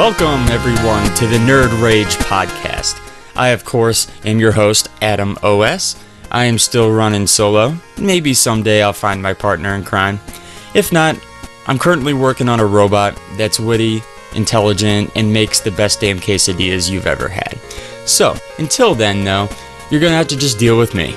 Welcome, everyone, to the Nerd Rage podcast. I, of course, am your host, AdamOS. I am still running solo. Maybe someday I'll find my partner in crime. If not, I'm currently working on a robot that's witty, intelligent, and makes the best damn quesadillas you've ever had. So, until then, though, you're gonna have to just deal with me.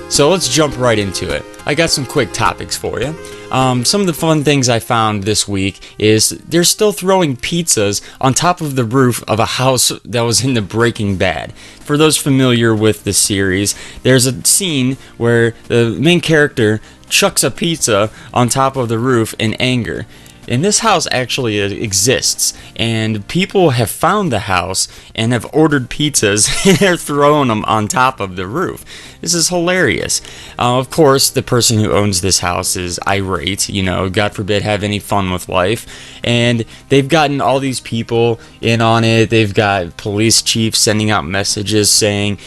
So let's jump right into it. I got some quick topics for you. Some of the fun things I found this week is they're still throwing pizzas on top of the roof of a house that was in the Breaking Bad. For those familiar with the series, there's a scene where the main character chucks a pizza on top of the roof in anger. And this house actually exists, and people have found the house and have ordered pizzas, and they're throwing them on top of the roof. This is hilarious. Of course, the person who owns this house is irate, God forbid have any fun with life, and they've gotten all these people in on it. They've got police chiefs sending out messages saying,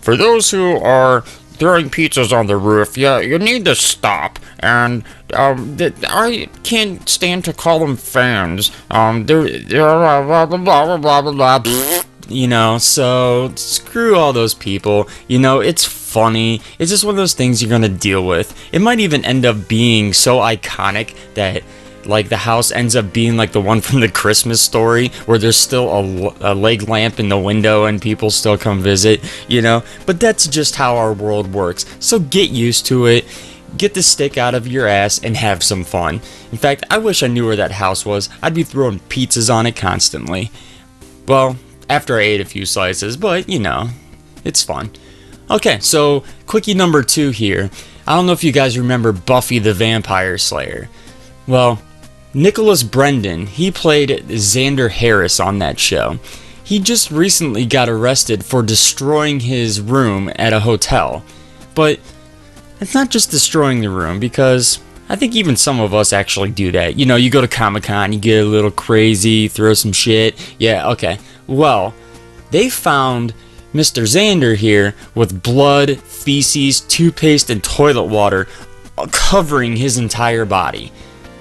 for those who are throwing pizzas on the roof, you need to stop. And I can't stand to call them fans. They're blah blah blah blah blah blah. So screw all those people. It's funny. It's just one of those things you're gonna deal with. It might even end up being so iconic that the house ends up being like the one from the Christmas Story, where there's still a leg lamp in the window and people still come visit, But that's just how our world works. So get used to it. Get the stick out of your ass and have some fun. In fact, I wish I knew where that house was. I'd be throwing pizzas on it constantly. Well, after I ate a few slices, but it's fun. Okay, so quickie number 2 here. I don't know if you guys remember Buffy the Vampire Slayer. Well, Nicholas Brendan, he played Xander Harris on that show. He just recently got arrested for destroying his room at a hotel. But it's not just destroying the room, because I think even some of us actually do that. You go to Comic-Con, you get a little crazy, throw some shit. Yeah, okay. Well, they found Mr. Xander here with blood, feces, toothpaste, and toilet water covering his entire body.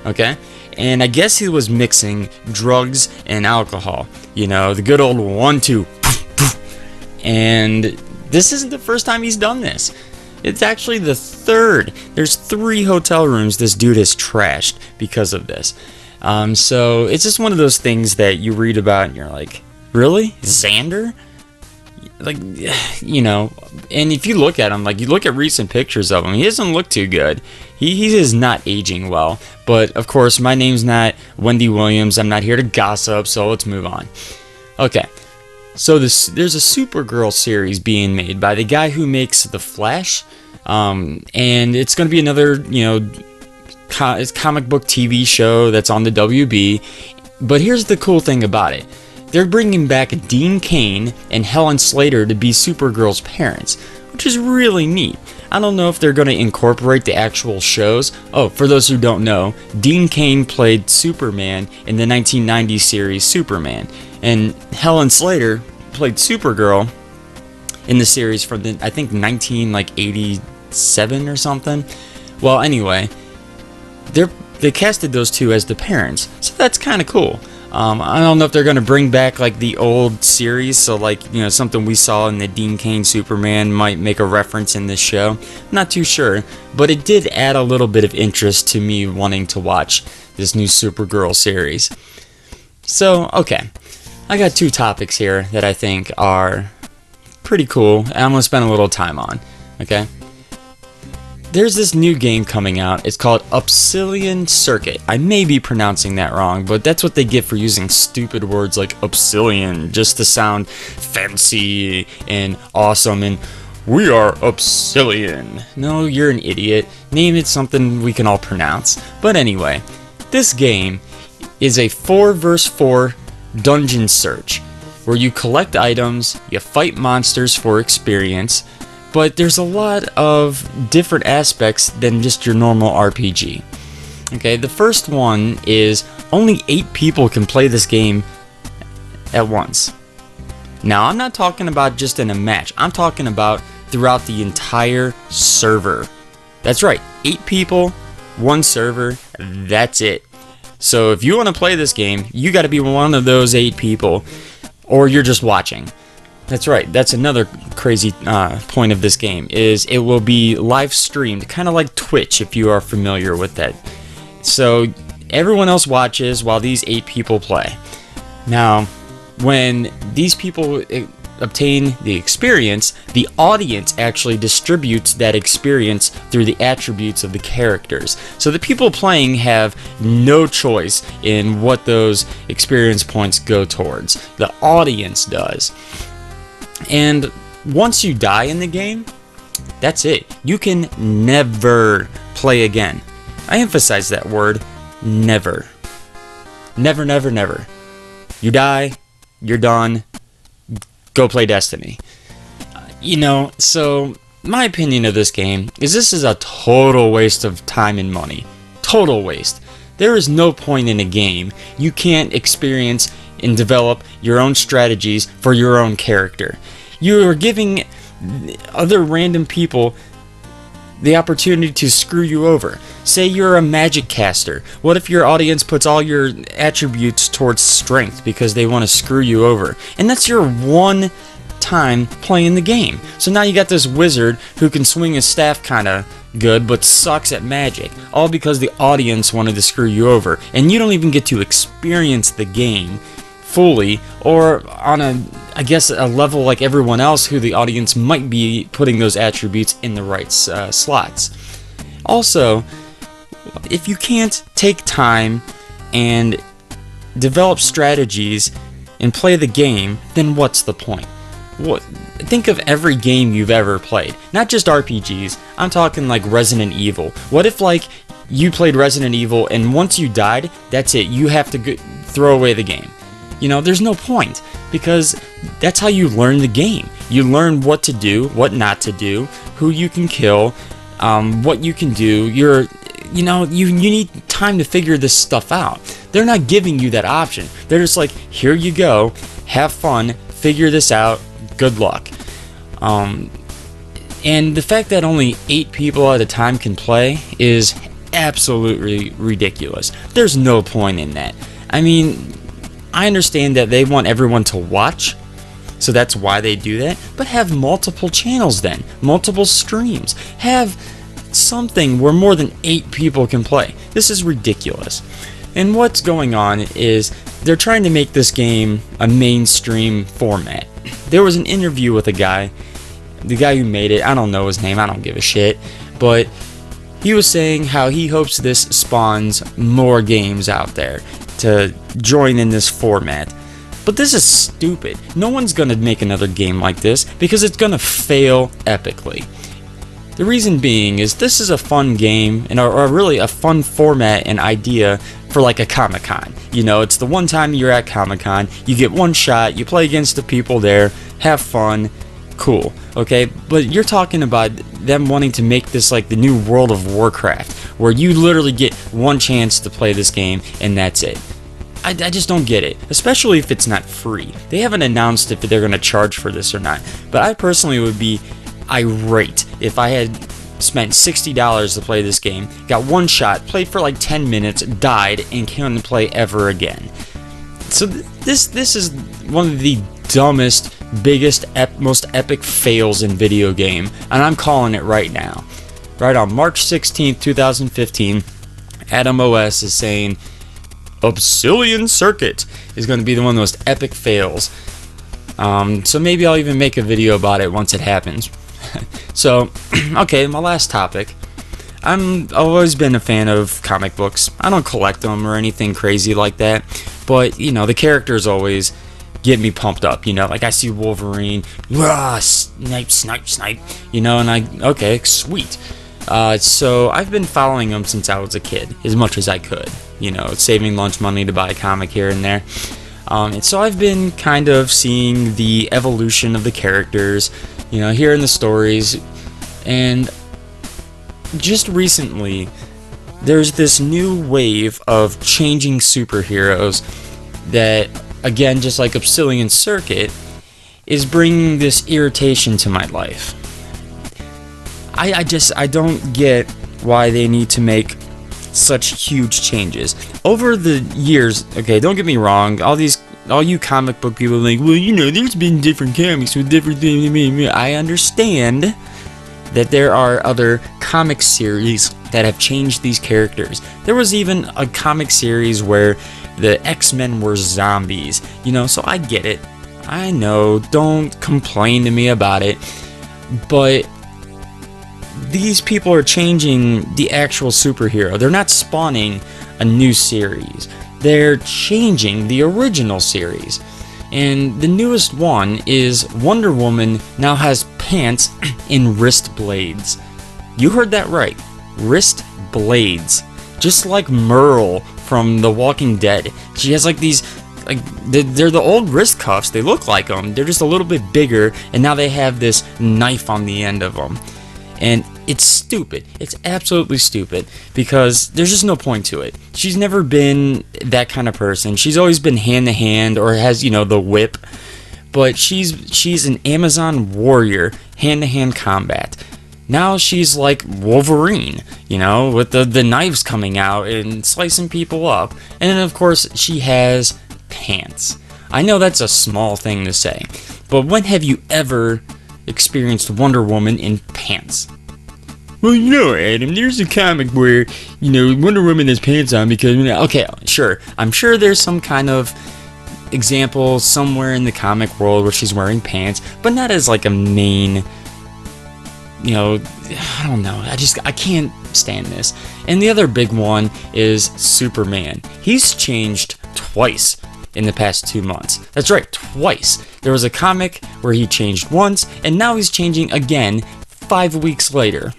Okay? And I guess he was mixing drugs and alcohol. The good old 1-2. And this isn't the first time he's done this. It's actually the third. There's 3 hotel rooms this dude has trashed because of this. So it's just one of those things that you read about and you're like, really? Xander? And if you look at him, you look at recent pictures of him, he doesn't look too good. He is not aging well. But, of course, my name's not Wendy Williams. I'm not here to gossip, so let's move on. Okay. So there's a Supergirl series being made by the guy who makes The Flash. And it's going to be another, it's comic book TV show that's on the WB. But here's the cool thing about it. They're bringing back Dean Cain and Helen Slater to be Supergirl's parents, which is really neat. I don't know if they're going to incorporate the actual shows. Oh, for those who don't know, Dean Cain played Superman in the 1990 series Superman, and Helen Slater played Supergirl in the series from I think 1987 or something. Well, anyway, they casted those two as the parents, so that's kind of cool. I don't know if they're going to bring back the old series, so something we saw in the Dean Cain Superman might make a reference in this show. Not too sure, but it did add a little bit of interest to me wanting to watch this new Supergirl series. So, okay, I got 2 topics here that I think are pretty cool, and I'm going to spend a little time on, okay? There's this new game coming out. It's called Upsilon Circuit. I may be pronouncing that wrong, but that's what they get for using stupid words like Upsilon just to sound fancy and awesome and we are Upsilon. No, you're an idiot. Name it something we can all pronounce. But anyway, this game is a 4v4 dungeon search where you collect items, you fight monsters for experience, but there's a lot of different aspects than just your normal RPG. Okay, the first one is only 8 people can play this game at once. Now, I'm not talking about just in a match. I'm talking about throughout the entire server. That's right, 8 people, 1 server, that's it. So if you want to play this game, you got to be one of those 8 people, or you're just watching. That's right. That's another crazy point of this game, is it will be live streamed, kind of like Twitch, if you are familiar with that. So everyone else watches while these 8 people play. Now, when these people obtain the experience, the audience actually distributes that experience through the attributes of the characters. So the people playing have no choice in what those experience points go towards. The audience does. And once you die in the game, that's it. You can never play again. I emphasize that word, never. Never, never, never. You die, you're done, go play Destiny. So my opinion of this game is this is a total waste of time and money. Total waste. There is no point in a game you can't experience and develop your own strategies for your own character. You are giving other random people the opportunity to screw you over. Say you're a magic caster. What if your audience puts all your attributes towards strength because they want to screw you over? And that's your one time playing the game. So now you got this wizard who can swing his staff kind of good but sucks at magic, all because the audience wanted to screw you over, and you don't even get to experience the game fully, or on a level like everyone else who the audience might be putting those attributes in the right slots. Also, if you can't take time and develop strategies and play the game, then what's the point? Think of every game you've ever played, not just RPGs. I'm talking like Resident Evil. What if you played Resident Evil and once you died, that's it, you have to throw away the game? There's no point, because that's how you learn the game. You learn what to do, what not to do, who you can kill, what you can do. You need time to figure this stuff out. They're not giving you that option. They're just like, here you go, have fun, figure this out, good luck. And the fact that only 8 people at a time can play is absolutely ridiculous. There's no point in that. I mean, I understand that they want everyone to watch, so that's why they do that, but have multiple channels then, multiple streams. Have something where more than 8 people can play. This is ridiculous. And what's going on is they're trying to make this game a mainstream format. There was an interview with the guy who made it. I don't know his name, I don't give a shit, but he was saying how he hopes this spawns more games out there to join in this format. But this is stupid. No one's gonna make another game like this because it's gonna fail epically. The reason being is this is a fun game, and or really a fun format and idea for like a Comic-Con. It's the one time you're at Comic-Con, you get one shot, you play against the people there, have fun, cool, okay? But you're talking about them wanting to make this like the new World of Warcraft, where you literally get one chance to play this game and that's it. I just don't get it, especially if it's not free. They haven't announced if they're going to charge for this or not, but I personally would be irate if I had spent $60 to play this game, got one shot, played for like 10 minutes, died, and couldn't play ever again. So this is one of the dumbest, biggest, most epic fails in video game, and I'm calling it right now. Right on March 16th, 2015, AdamOS is saying Upsilon Circuit is going to be one of the most epic fails. So maybe I'll even make a video about it once it happens. So, okay, my last topic. I've always been a fan of comic books. I don't collect them or anything crazy like that, but the characters always get me pumped up. Like I see Wolverine, rah, snipe, snipe, snipe. And okay, sweet. So I've been following them since I was a kid, as much as I could. Saving lunch money to buy a comic here and there. And so I've been kind of seeing the evolution of the characters, hearing the stories, and just recently there's this new wave of changing superheroes that, again, just like Upsilon Circuit, is bringing this irritation to my life. I don't get why they need to make such huge changes. Over the years, okay, don't get me wrong, all you comic book people are like, well, there's been different comics with different things. I understand that there are other comic series that have changed these characters. There was even a comic series where the X-Men were zombies, so I get it. I know, don't complain to me about it, but these people are changing the actual superhero. They're not spawning a new series. They're changing the original series. And the newest one is Wonder Woman now has pants in wrist blades. You heard that right. Wrist blades. Just like Merle from The Walking Dead. She has these, they're the old wrist cuffs. They look like them. They're just a little bit bigger, and now they have this knife on the end of them. And it's stupid. It's absolutely stupid because there's just no point to it. She's never been that kind of person. She's always been hand-to-hand or has, the whip. But she's an Amazon warrior, hand-to-hand combat. Now she's like Wolverine, with the knives coming out and slicing people up. And then, of course, she has pants. I know that's a small thing to say, but when have you ever experienced Wonder Woman in pants? Well, Adam, there's a comic where, Wonder Woman has pants on because, okay, sure. I'm sure there's some kind of example somewhere in the comic world where she's wearing pants, but not as a main, I don't know. I can't stand this. And the other big one is Superman. He's changed twice in the past 2 months. That's right, twice. There was a comic where he changed once, and now he's changing again 5 weeks later.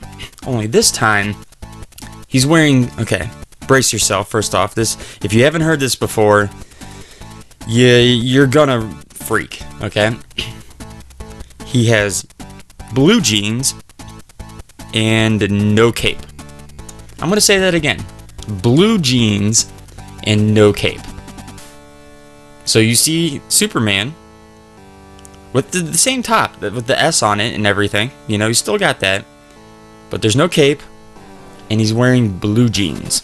Only this time, he's wearing, okay, brace yourself first off. If you haven't heard this before, you're gonna freak, okay? He has blue jeans and no cape. I'm gonna say that again. Blue jeans and no cape. So you see Superman with the same top, with the S on it and everything. He's still got that. But there's no cape, and he's wearing blue jeans.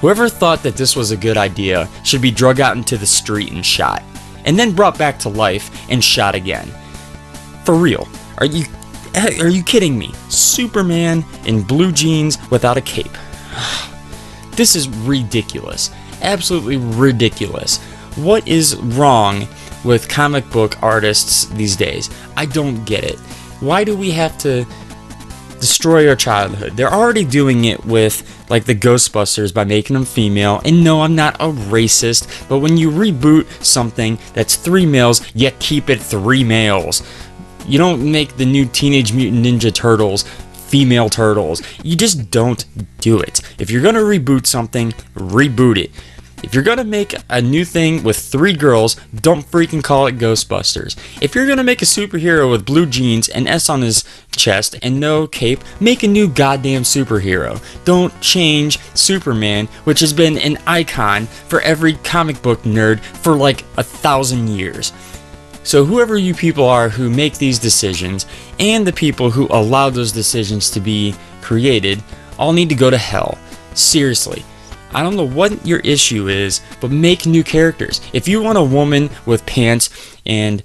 Whoever thought that this was a good idea should be drug out into the street and shot, and then brought back to life and shot again. For real. Are you kidding me? Superman in blue jeans without a cape. This is ridiculous. Absolutely ridiculous. What is wrong with comic book artists these days? I don't get it. Why do we have to destroy our childhood? They're already doing it with the Ghostbusters by making them female. And no, I'm not a racist, but when you reboot something that's 3 males, you keep it 3 males. You don't make the new Teenage Mutant Ninja Turtles female turtles. You just don't do it. If you're gonna reboot something, reboot it. If you're gonna make a new thing with 3 girls, don't freaking call it Ghostbusters. If you're gonna make a superhero with blue jeans and S on his chest and no cape, make a new goddamn superhero. Don't change Superman, which has been an icon for every comic book nerd for 1,000 years. So whoever you people are who make these decisions, and the people who allow those decisions to be created, all need to go to hell. Seriously. I don't know what your issue is, but make new characters. If you want a woman with pants and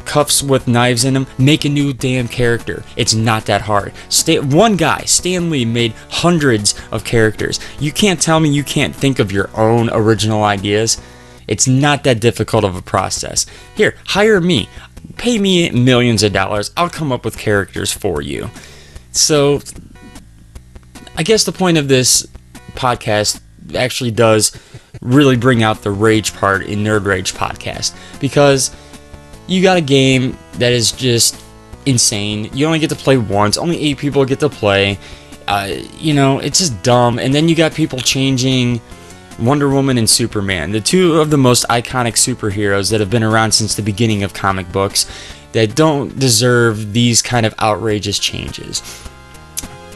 cuffs with knives in them, make a new damn character. It's not that hard. One guy, Stan Lee, made hundreds of characters. You can't tell me you can't think of your own original ideas. It's not that difficult of a process. Here, hire me. Pay me millions of dollars. I'll come up with characters for you. So, I guess the point of this podcast actually does really bring out the rage part in Nerd Rage Podcast, because you got a game that is just insane. You only get to play once. Only 8 people get to play. It's just dumb. And then you got people changing Wonder Woman and Superman, the 2 of the most iconic superheroes that have been around since the beginning of comic books, that don't deserve these kind of outrageous changes.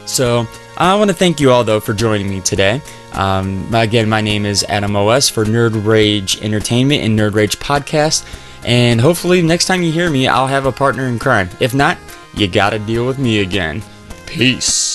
So I want to thank you all, though, for joining me today. Again, my name is AdamOS for Nerd Rage Entertainment and Nerd Rage Podcast. And hopefully next time you hear me, I'll have a partner in crime. If not, you gotta deal with me again. Peace.